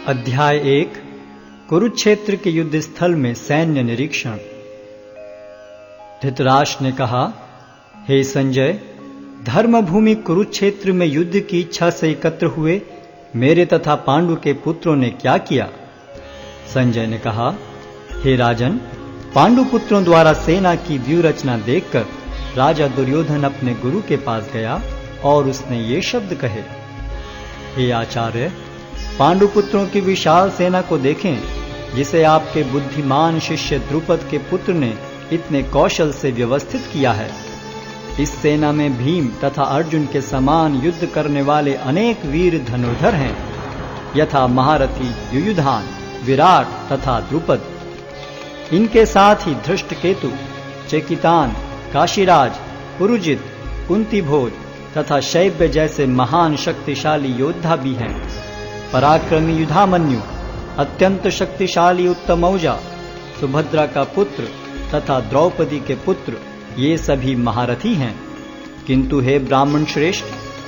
अध्याय 1 कुरुक्षेत्र के युद्ध स्थल में सैन्य निरीक्षण। धृतराष्ट्र ने कहा, हे संजय, धर्मभूमि कुरुक्षेत्र में युद्ध की इच्छा से एकत्र हुए मेरे तथा पांडु के पुत्रों ने क्या किया? संजय ने कहा, हे राजन, पांडु पुत्रों द्वारा सेना की व्यूह रचना देखकर राजा दुर्योधन अपने गुरु के पास गया और उसने ये शब्द कहे, हे आचार्य, पांडु पुत्रों की विशाल सेना को देखें, जिसे आपके बुद्धिमान शिष्य द्रुपद के पुत्र ने इतने कौशल से व्यवस्थित किया है। इस सेना में भीम तथा अर्जुन के समान युद्ध करने वाले अनेक वीर धनुर्धर हैं, यथा महारथी युयुधान, विराट तथा द्रुपद। इनके साथ ही धृष्टकेतु, चेकितान, काशीराज, पुरुजित, कुंतीभोज तथा शैब्य जैसे महान शक्तिशाली योद्धा भी हैं। पराक्रमी युधामन्यु, अत्यंत शक्तिशाली उत्तमौजा, सुभद्रा का पुत्र तथा द्रौपदी के पुत्र, ये सभी महारथी हैं। किंतु हे ब्राह्मण श्रेष्ठ,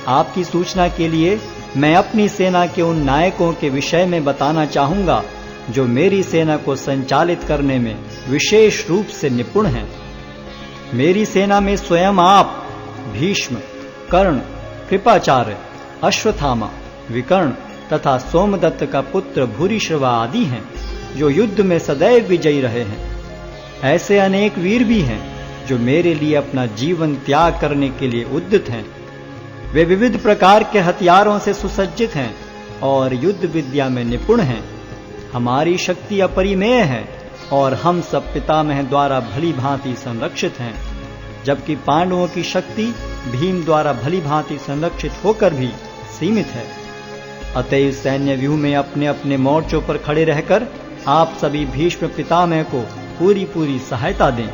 आपकी सूचना के लिए मैं अपनी सेना के उन नायकों के विषय में बताना चाहूंगा जो मेरी सेना को संचालित करने में विशेष रूप से निपुण हैं। मेरी सेना में स्वयं आप, भीष्म, कर्ण, कृपाचार्य, अश्वत्थामा, विकर्ण तथा सोमदत्त का पुत्र भूरिश्रवा आदि हैं, जो युद्ध में सदैव विजयी रहे हैं। ऐसे अनेक वीर भी हैं जो मेरे लिए अपना जीवन त्याग करने के लिए उद्यत हैं। वे विविध प्रकार के हथियारों से सुसज्जित हैं और युद्ध विद्या में निपुण हैं। हमारी शक्ति अपरिमेय है और हम सब पितामह द्वारा भली भांति संरक्षित हैं, जबकि पांडवों की शक्ति भीम द्वारा भली भांति संरक्षित होकर भी सीमित है। अतएव सैन्य व्यूह में अपने अपने मोर्चों पर खड़े रहकर आप सभी भीष्म पितामह को पूरी सहायता दें।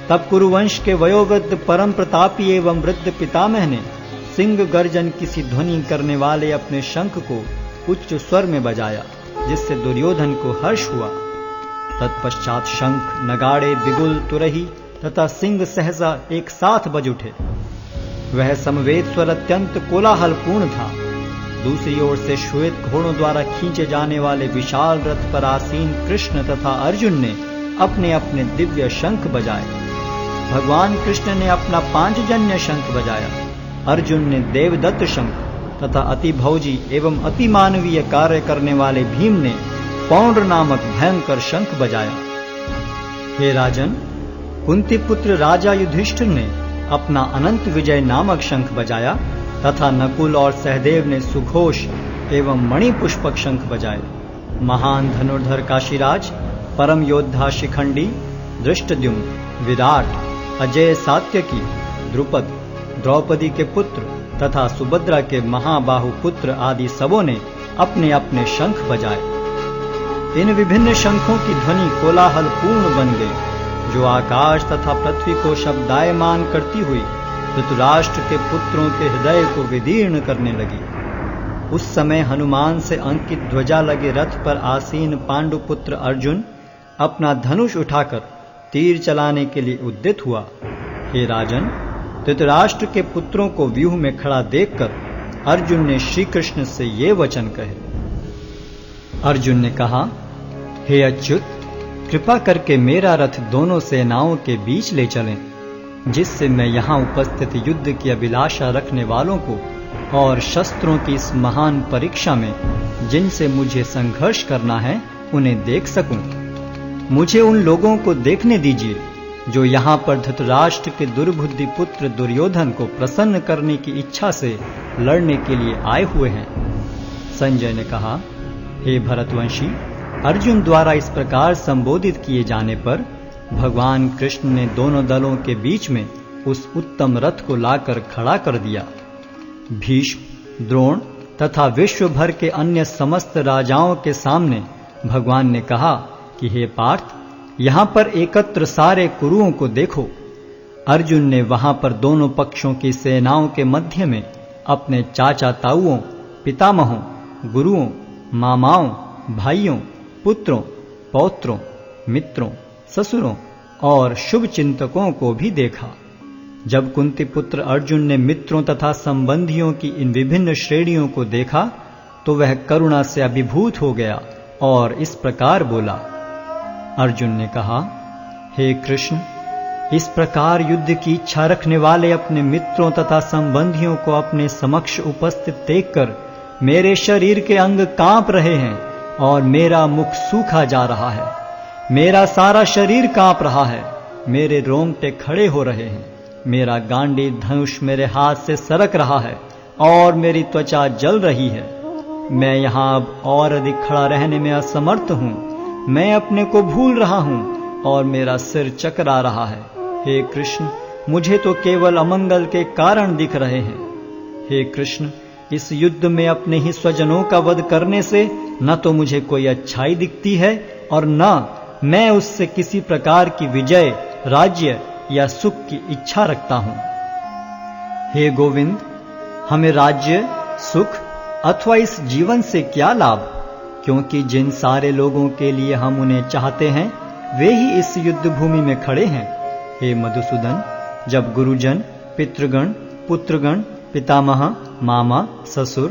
तब कुरुवंश के वयोवृद्ध परम प्रतापी एवं वृद्ध पितामह ने सिंह गर्जन किसी ध्वनि करने वाले अपने शंख को उच्च स्वर में बजाया, जिससे दुर्योधन को हर्ष हुआ। तत्पश्चात शंख, नगाड़े, बिगुल, तुरही तथा सिंह सहसा एक साथ बज उठे। वह समवेत स्वर अत्यंत कोलाहलपूर्ण था। दूसरी ओर से श्वेत घोड़ों द्वारा खींचे जाने वाले विशाल रथ पर आसीन कृष्ण तथा अर्जुन ने अपने अपने दिव्य शंख बजाए। भगवान कृष्ण ने अपना पांचजन्य शंख बजाया। अर्जुन ने देवदत्त शंख तथा अति भौजी एवं अति मानवीय कार्य करने वाले भीम ने पौंड्र नामक भयंकर शंख बजाया। हे राजन, कुंती पुत्र राजा युधिष्ठिर ने अपना अनंत विजय नामक शंख बजाया तथा नकुल और सहदेव ने सुघोष एवं मणिपुष्पक शंख बजाए। महान धनुर्धर काशीराज, परम योद्धा शिखंडी, धृष्टद्युम्न, विराट, अजय सात्यकी, द्रुपद, द्रौपदी के पुत्र तथा सुभद्रा के महाबाहु पुत्र आदि सबों ने अपने अपने शंख बजाए। इन विभिन्न शंखों की ध्वनि कोलाहल पूर्ण बन गई, जो आकाश तथा पृथ्वी को शब्दायमान करती हुई धृतराष्ट्र के पुत्रों के हृदय को विदीर्ण करने लगी। उस समय हनुमान से अंकित ध्वजा लगे रथ पर आसीन पांडु पुत्र अर्जुन अपना धनुष उठाकर तीर चलाने के लिए उद्यत हुआ। हे राजन, धृतराष्ट्र के पुत्रों को व्यूह में खड़ा देखकर अर्जुन ने श्री कृष्ण से ये वचन कहे। अर्जुन ने कहा, हे अच्युत, कृपा करके मेरा रथ दोनों सेनाओं के बीच ले चलें, जिससे मैं यहाँ उपस्थित युद्ध की अभिलाषा रखने वालों को और शस्त्रों की इस महान परीक्षा में जिनसे मुझे संघर्ष करना है उन्हें देख सकूं। मुझे उन लोगों को देखने दीजिए जो यहाँ पर धृतराष्ट्र के दुर्बुद्धि पुत्र दुर्योधन को प्रसन्न करने की इच्छा से लड़ने के लिए आए हुए हैं। संजय ने कहा, हे भरतवंशी, अर्जुन द्वारा इस प्रकार संबोधित किए जाने पर भगवान कृष्ण ने दोनों दलों के बीच में उस उत्तम रथ को लाकर खड़ा कर दिया। भीष्म, द्रोण तथा विश्व भर के अन्य समस्त राजाओं के सामने भगवान ने कहा कि हे पार्थ, यहाँ पर एकत्र सारे कुरुओं को देखो। अर्जुन ने वहां पर दोनों पक्षों की सेनाओं के मध्य में अपने चाचा ताऊओं, पितामहों, गुरुओं, मामाओं, भाइयों, पुत्रों, पौत्रों, मित्रों, ससुरों और शुभ चिंतकों को भी देखा। जब कुंती पुत्र अर्जुन ने मित्रों तथा संबंधियों की इन विभिन्न श्रेणियों को देखा तो वह करुणा से अभिभूत हो गया और इस प्रकार बोला। अर्जुन ने कहा, हे कृष्ण, इस प्रकार युद्ध की इच्छा रखने वाले अपने मित्रों तथा संबंधियों को अपने समक्ष उपस्थित देखकर मेरे शरीर के अंग कांप रहे हैं और मेरा मुख सूखा जा रहा है। मेरा सारा शरीर कांप रहा है, मेरे रोंगटे खड़े हो रहे हैं, मेरा गांडीव धनुष मेरे हाथ से सरक रहा है और मेरी त्वचा जल रही है। मैं यहाँ अब और अधिक खड़ा रहने में असमर्थ हूँ। मैं अपने को भूल रहा हूँ और मेरा सिर चकरा रहा है। हे कृष्ण, मुझे तो केवल अमंगल के कारण दिख रहे हैं। हे कृष्ण, इस युद्ध में अपने ही स्वजनों का वध करने से न तो मुझे कोई अच्छाई दिखती है और न मैं उससे किसी प्रकार की विजय, राज्य या सुख की इच्छा रखता हूं। हे गोविंद, हमें राज्य, सुख अथवा इस जीवन से क्या लाभ, क्योंकि जिन सारे लोगों के लिए हम उन्हें चाहते हैं वे ही इस युद्ध भूमि में खड़े हैं। हे मधुसूदन, जब गुरुजन, पितृगण, पुत्रगण, पितामह, मामा, ससुर,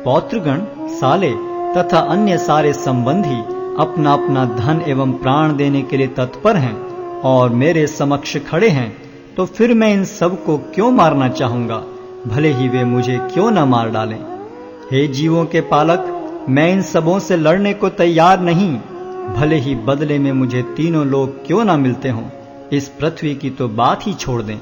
पौत्रगण, साले तथा अन्य सारे संबंधी अपना अपना धन एवं प्राण देने के लिए तत्पर हैं और मेरे समक्ष खड़े हैं, तो फिर मैं इन सब को क्यों मारना चाहूंगा, भले ही वे मुझे क्यों न मार डालें। हे जीवों के पालक, मैं इन सबों से लड़ने को तैयार नहीं, भले ही बदले में मुझे तीनों लोग क्यों न मिलते हों। इस पृथ्वी की तो बात ही छोड़ दें।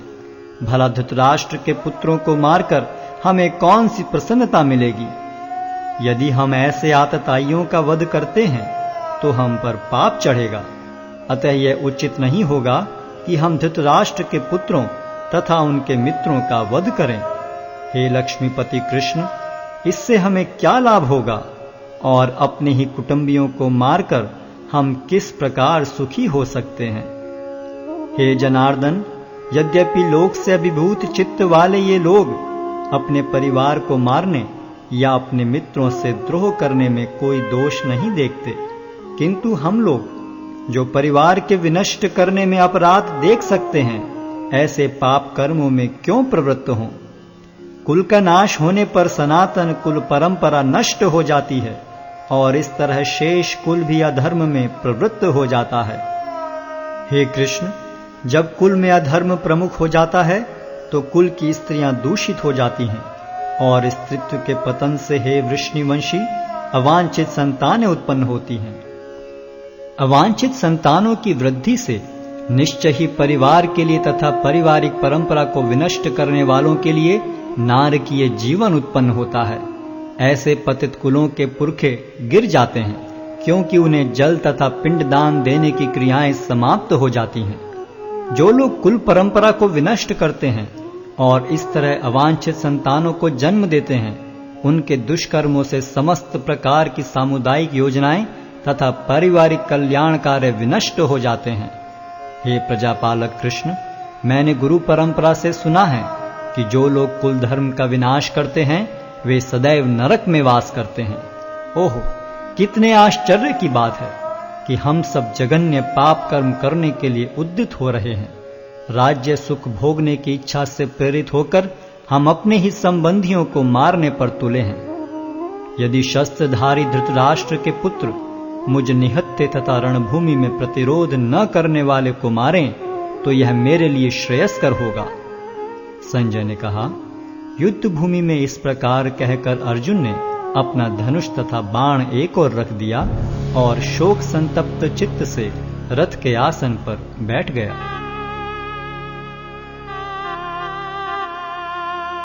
भला धृतराष्ट्र के पुत्रों को मारकर हमें कौन सी प्रसन्नता मिलेगी। यदि हम ऐसे आतताइयों का वध करते हैं तो हम पर पाप चढ़ेगा। अतः यह उचित नहीं होगा कि हम धृतराष्ट्र के पुत्रों तथा उनके मित्रों का वध करें। हे लक्ष्मीपति कृष्ण, इससे हमें क्या लाभ होगा और अपने ही कुटुंबियों को मारकर हम किस प्रकार सुखी हो सकते हैं। हे जनार्दन, यद्यपि लोक से अभिभूत चित्त वाले ये लोग अपने परिवार को मारने या अपने मित्रों से द्रोह करने में कोई दोष नहीं देखते, किंतु हम लोग जो परिवार के विनष्ट करने में अपराध देख सकते हैं, ऐसे पाप कर्मों में क्यों प्रवृत्त हों। कुल का नाश होने पर सनातन कुल परंपरा नष्ट हो जाती है और इस तरह शेष कुल भी अधर्म में प्रवृत्त हो जाता है। हे कृष्ण, जब कुल में अधर्म प्रमुख हो जाता है तो कुल की स्त्रियां दूषित हो जाती हैं और स्त्रीत्व के पतन से हे वृष्णिवंशी अवांछित संतानें उत्पन्न होती हैं। अवांछित संतानों की वृद्धि से निश्चय ही परिवार के लिए तथा पारिवारिक परंपरा को विनष्ट करने वालों के लिए नारकीय जीवन उत्पन्न होता है। ऐसे पतित कुलों के पुरखे गिर जाते हैं, क्योंकि उन्हें जल तथा पिंडदान देने की क्रियाएं समाप्त हो जाती हैं। जो लोग कुल परंपरा को विनष्ट करते हैं और इस तरह अवांछित संतानों को जन्म देते हैं, उनके दुष्कर्मों से समस्त प्रकार की सामुदायिक योजनाएं तथा पारिवारिक कल्याण कार्य विनष्ट हो जाते हैं। हे प्रजापालक कृष्ण, मैंने गुरु परंपरा से सुना है कि जो लोग कुल धर्म का विनाश करते हैं वे सदैव नरक में वास करते हैं। ओहो, कितने आश्चर्य की बात है कि हम सब जघन्य पाप कर्म करने के लिए उद्यत हो रहे हैं। राज्य सुख भोगने की इच्छा से प्रेरित होकर हम अपने ही संबंधियों को मारने पर तुले हैं। यदि शस्त्रधारी धृतराष्ट्र के पुत्र मुझ निहत्थे तथा रणभूमि में प्रतिरोध न करने वाले को मारें तो यह मेरे लिए श्रेयस्कर होगा। संजय ने कहा, युद्ध भूमि में इस प्रकार कहकर अर्जुन ने अपना धनुष तथा बाण एक ओर रख दिया और शोक संतप्त चित्त से रथ के आसन पर बैठ गया।